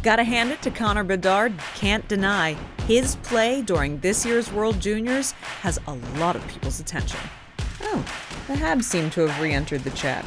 Gotta hand it to Connor Bedard. Can't deny his play during this year's World Juniors has a lot of people's attention. Oh, the Habs seem to have re-entered the chat.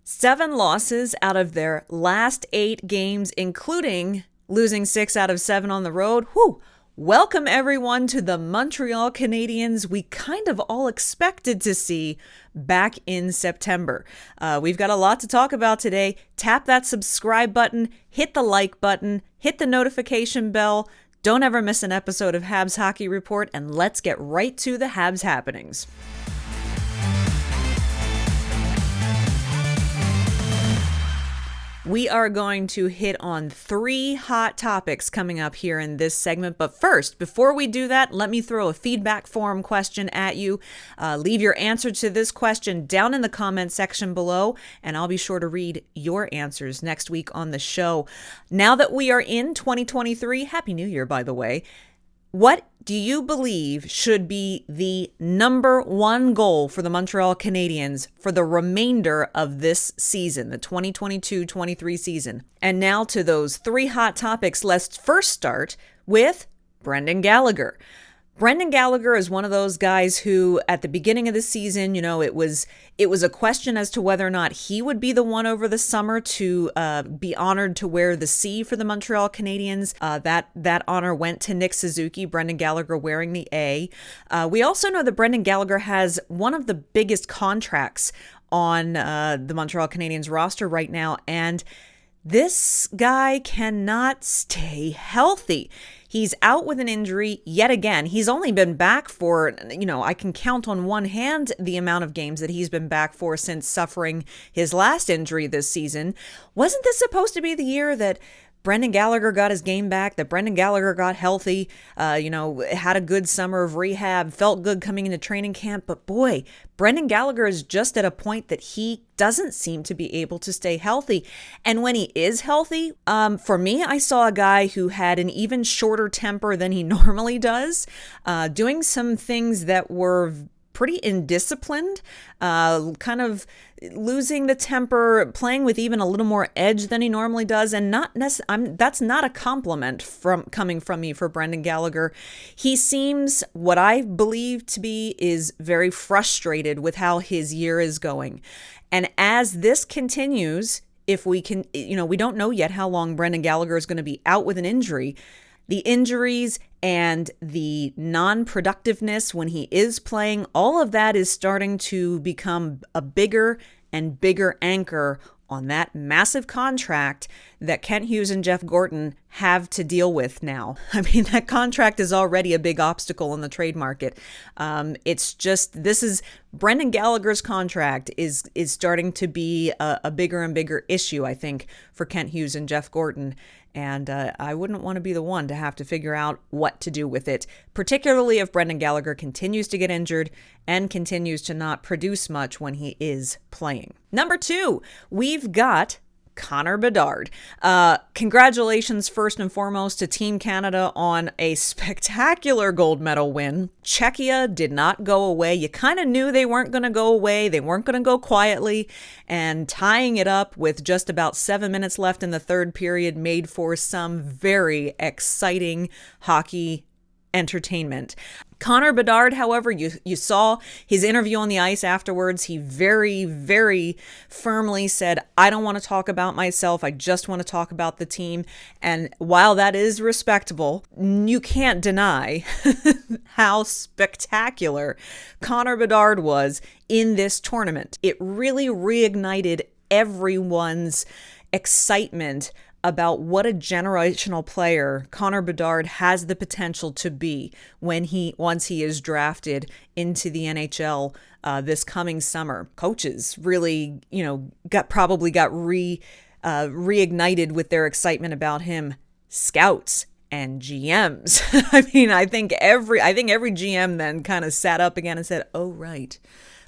Seven losses out of their last 8 games, including losing 6 out of 7 on the road. Whew. Welcome, everyone, to the Montreal Canadiens we kind of all expected to see back in September. We've got a lot to talk about today. Tap that subscribe button, hit the like button, hit the notification bell. Don't ever miss an episode of Habs Hockey Report, and let's get right to the Habs happenings. We are going to hit on 3 hot topics coming up here in this segment. But first, before we do that, let me throw a feedback form question at you. Leave your answer to this question down in the comment section below, and I'll be sure to read your answers next week on the show. Now that we are in 2023, Happy New Year, by the way. What do you believe should be the number 1 goal for the Montreal Canadiens for the remainder of this season, the 2022-23 season? And now to those 3 hot topics. Let's first start with Brendan Gallagher. Brendan Gallagher is one of those guys who, at the beginning of the season, it was a question as to whether or not he would be the one over the summer to be honored to wear the C for the Montreal Canadiens. That honor went to Nick Suzuki, Brendan Gallagher wearing the A. We also know that Brendan Gallagher has one of the biggest contracts on the Montreal Canadiens roster right now, and this guy cannot stay healthy. He's out with an injury yet again. He's only been back for, I can count on one hand the amount of games that he's been back for since suffering his last injury this season. Wasn't this supposed to be the year that Brendan Gallagher got his game back, that Brendan Gallagher got healthy, had a good summer of rehab, felt good coming into training camp? But boy, Brendan Gallagher is just at a point that he doesn't seem to be able to stay healthy. And when he is healthy, for me, I saw a guy who had an even shorter temper than he normally does, doing some things that were pretty indisciplined, kind of losing the temper, playing with even a little more edge than he normally does, and that's not a compliment coming from me for Brendan Gallagher. He seems, what I believe to be, is very frustrated with how his year is going. And as this continues, if we can, we don't know yet how long Brendan Gallagher is going to be out with an injury. The injuries and the non-productiveness when he is playing, all of that is starting to become a bigger and bigger anchor on that massive contract that Kent Hughes and Jeff Gorton have to deal with now. I mean, that contract is already a big obstacle in the trade market. It's just, Brendan Gallagher's contract is starting to be a bigger and bigger issue, I think, for Kent Hughes and Jeff Gorton. And I wouldn't want to be the one to have to figure out what to do with it, particularly if Brendan Gallagher continues to get injured and continues to not produce much when he is playing. Number 2, we've got Connor Bedard. Congratulations, first and foremost, to Team Canada on a spectacular gold medal win. Czechia did not go away. You kind of knew they weren't going to go away. They weren't going to go quietly. And tying it up with just about 7 minutes left in the third period made for some very exciting hockey entertainment. Connor Bedard, however, you saw his interview on the ice afterwards. He very, very firmly said, I don't want to talk about myself. I just want to talk about the team. And while that is respectable, you can't deny how spectacular Connor Bedard was in this tournament. It really reignited everyone's excitement about what a generational player Connor Bedard has the potential to be once he is drafted into the NHL this coming summer. Coaches really, got reignited with their excitement about him. Scouts and GMs. I think every GM then kind of sat up again and said, "Oh, right.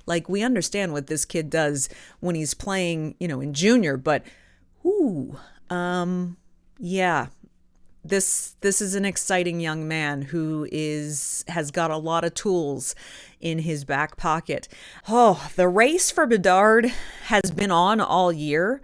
Like, we understand what this kid does when he's playing, in junior, but yeah, this is an exciting young man who has got a lot of tools in his back pocket." Oh, the race for Bedard has been on all year,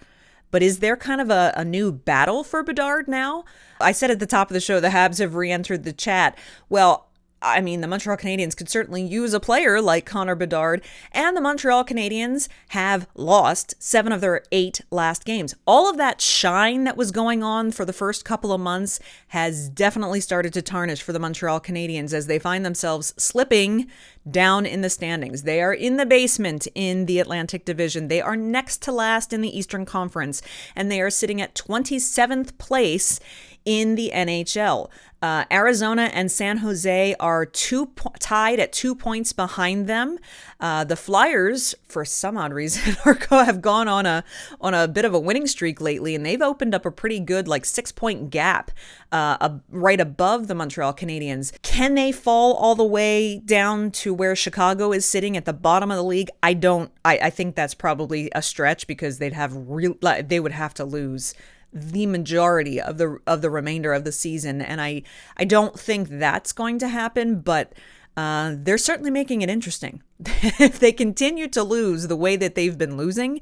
but is there kind of a new battle for Bedard now? I said at the top of the show, the Habs have re-entered the chat. Well, the Montreal Canadiens could certainly use a player like Connor Bedard, and the Montreal Canadiens have lost 7 of their 8 last games. All of that shine that was going on for the first couple of months has definitely started to tarnish for the Montreal Canadiens as they find themselves slipping down in the standings. They are in the basement in the Atlantic Division. They are next to last in the Eastern Conference, and they are sitting at 27th place in the NHL. Arizona and San Jose are tied at 2 points behind them. The Flyers, for some odd reason, have gone on a bit of a winning streak lately, and they've opened up a pretty good 6-point gap right above the Montreal Canadiens. Can they fall all the way down to where Chicago is sitting at the bottom of the league? I think that's probably a stretch because they would have to lose the majority of the remainder of the season, and I don't think that's going to happen, but they're certainly making it interesting. If they continue to lose the way that they've been losing,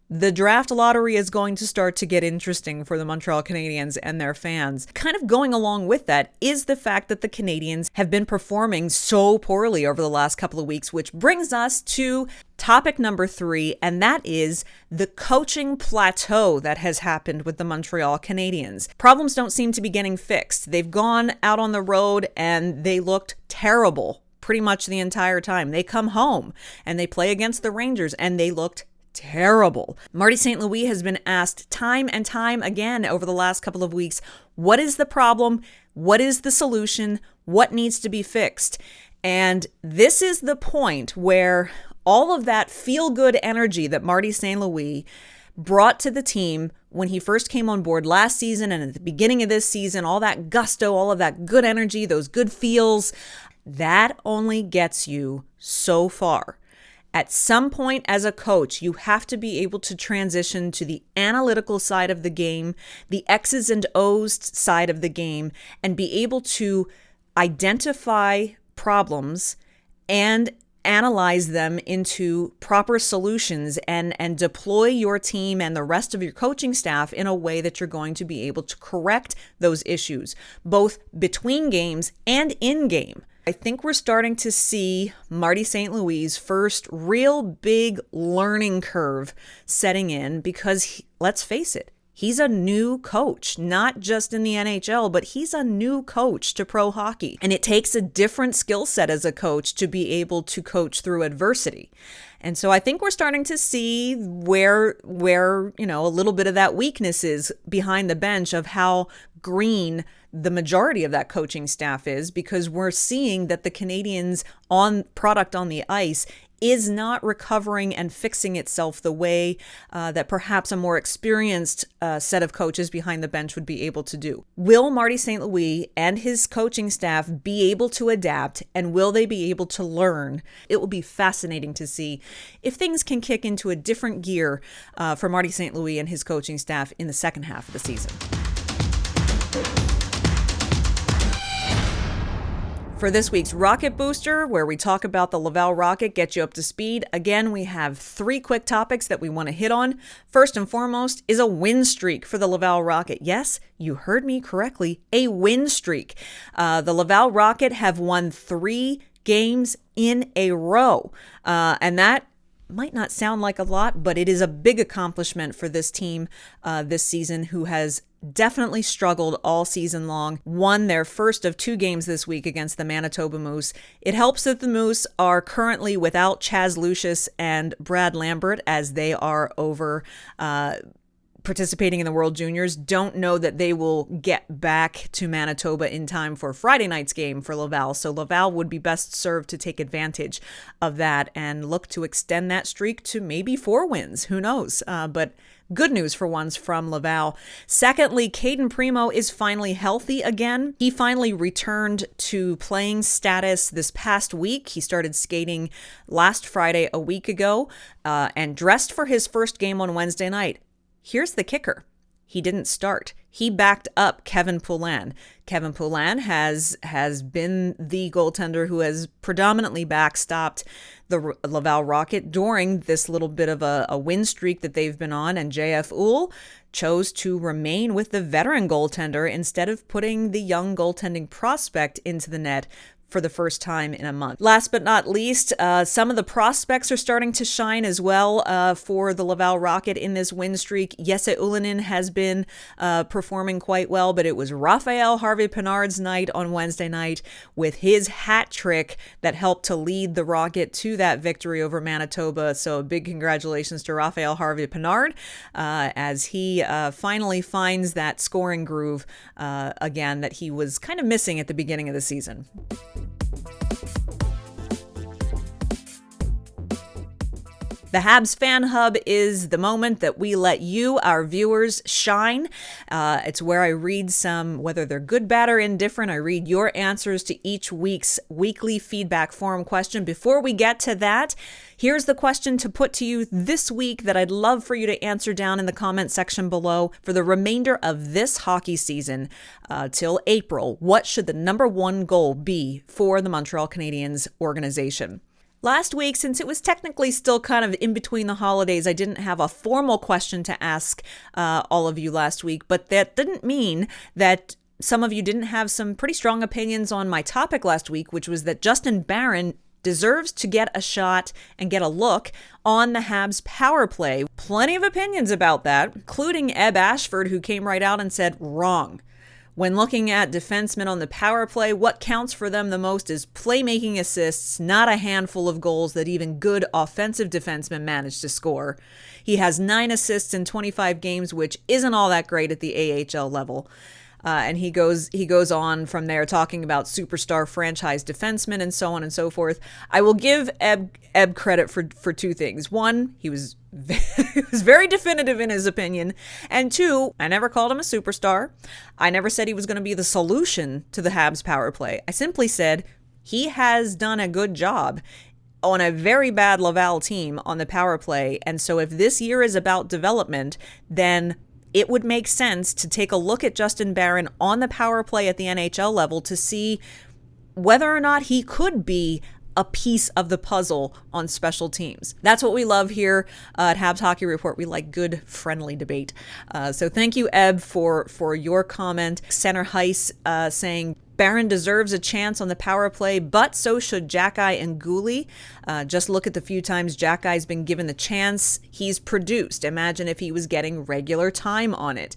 the draft lottery is going to start to get interesting for the Montreal Canadiens and their fans. Kind of going along with that is the fact that the Canadiens have been performing so poorly over the last couple of weeks, which brings us to topic number 3, and that is the coaching plateau that has happened with the Montreal Canadiens. Problems don't seem to be getting fixed. They've gone out on the road and they looked terrible pretty much the entire time. They come home and they play against the Rangers and they looked terrible. Marty St. Louis has been asked time and time again over the last couple of weeks, what is the problem? What is the solution? What needs to be fixed? And this is the point where all of that feel-good energy that Marty St. Louis brought to the team when he first came on board last season and at the beginning of this season, all that gusto, all of that good energy, those good feels, that only gets you so far. At some point as a coach, you have to be able to transition to the analytical side of the game, the X's and O's side of the game, and be able to identify problems and analyze them into proper solutions and deploy your team and the rest of your coaching staff in a way that you're going to be able to correct those issues, both between games and in game. I think we're starting to see Marty St. Louis' first real big learning curve setting in because, let's face it, he's a new coach, not just in the NHL, but he's a new coach to pro hockey. And it takes a different skill set as a coach to be able to coach through adversity. And so I think we're starting to see where a little bit of that weakness is behind the bench of how green the majority of that coaching staff is, because we're seeing that the Canadiens' product on the ice is not recovering and fixing itself the way that perhaps a more experienced set of coaches behind the bench would be able to do. Will Marty St. Louis and his coaching staff be able to adapt, and will they be able to learn? It will be fascinating to see if things can kick into a different gear for Marty St. Louis and his coaching staff in the second half of the season. For this week's Rocket Booster, where we talk about the Laval Rocket, get you up to speed, again, we have 3 quick topics that we want to hit on. First and foremost is a win streak for the Laval Rocket. Yes, you heard me correctly, a win streak. The Laval Rocket have won 3 games in a row, and that might not sound like a lot, but it is a big accomplishment for this team this season, who has definitely struggled all season long. Won their first of 2 games this week against the Manitoba Moose. It helps that the Moose are currently without Chaz Lucius and Brad Lambert, as they are over participating in the World Juniors. Don't know that they will get back to Manitoba in time for Friday night's game for Laval. So Laval would be best served to take advantage of that and look to extend that streak to maybe 4 wins. Who knows? But good news for once from Laval. Secondly, Cayden Primeau is finally healthy again. He finally returned to playing status this past week. He started skating last Friday a week ago and dressed for his first game on Wednesday night. Here's the kicker. He didn't start. He backed up Kevin Poulin. Kevin Poulin has been the goaltender who has predominantly backstopped the Laval Rocket during this little bit of a win streak that they've been on, and JF Uhl chose to remain with the veteran goaltender instead of putting the young goaltending prospect into the net for the first time in a month. Last but not least, some of the prospects are starting to shine as well for the Laval Rocket in this win streak. Jesse Ylönen has been performing quite well, but it was Rafael Harvey-Pinard's night on Wednesday night with his hat trick that helped to lead the Rocket to that victory over Manitoba. So a big congratulations to Rafael Harvey-Pinard as he finally finds that scoring groove again that he was kind of missing at the beginning of the season. The Habs Fan Hub is the moment that we let you, our viewers, shine. It's where I read some, whether they're good, bad, or indifferent, I read your answers to each week's weekly feedback forum question. Before we get to that, here's the question to put to you this week that I'd love for you to answer down in the comment section below. For the remainder of this hockey season till April, what should the number one goal be for the Montreal Canadiens organization? Last week, since it was technically still kind of in between the holidays, I didn't have a formal question to ask all of you last week, but that didn't mean that some of you didn't have some pretty strong opinions on my topic last week, which was that Justin Barron deserves to get a shot and get a look on the Habs power play. Plenty of opinions about that, including Eb Ashford, who came right out and said, wrong. When looking at defensemen on the power play, what counts for them the most is playmaking assists, not a handful of goals that even good offensive defensemen manage to score. He has 9 assists in 25 games, which isn't all that great at the AHL level. And he goes on from there talking about superstar franchise defensemen and so on and so forth. I will give Eb credit for 2 things. One, he was very definitive in his opinion. And 2, I never called him a superstar. I never said he was going to be the solution to the Habs power play. I simply said he has done a good job on a very bad Laval team on the power play. And so if this year is about development, then it would make sense to take a look at Justin Barron on the power play at the NHL level to see whether or not he could be a piece of the puzzle on special teams. That's what we love here at Habs Hockey Report. We like good, friendly debate. So thank you, Eb, for your comment. Center Heiss saying, Barron deserves a chance on the power play, but so should Xhekaj and Guhle. Just look at the few times Xhekaj's been given the chance he's produced. Imagine if he was getting regular time on it.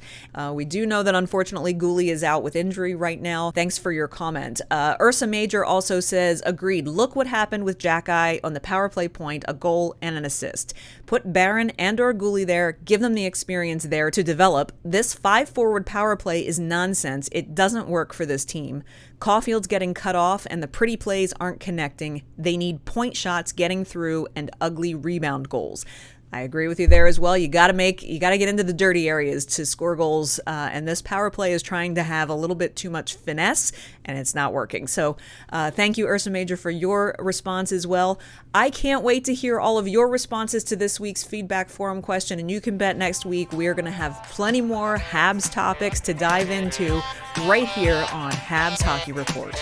We do know that unfortunately Guhle is out with injury right now. Thanks for your comment. Ursa Major also says, agreed. Look what happened with Xhekaj on the power play point, a goal and an assist. Put Barron and or Guhle there, give them the experience there to develop. This 5-forward power play is nonsense. It doesn't work for this team. Caulfield's getting cut off and the pretty plays aren't connecting. They need point shots getting through and ugly rebound goals. I agree with you there as well. You got to get into the dirty areas to score goals. And this power play is trying to have a little bit too much finesse and it's not working. So thank you, Ursa Major, for your response as well. I can't wait to hear all of your responses to this week's feedback forum question. And you can bet next week we are going to have plenty more Habs topics to dive into right here on Habs Hockey Report.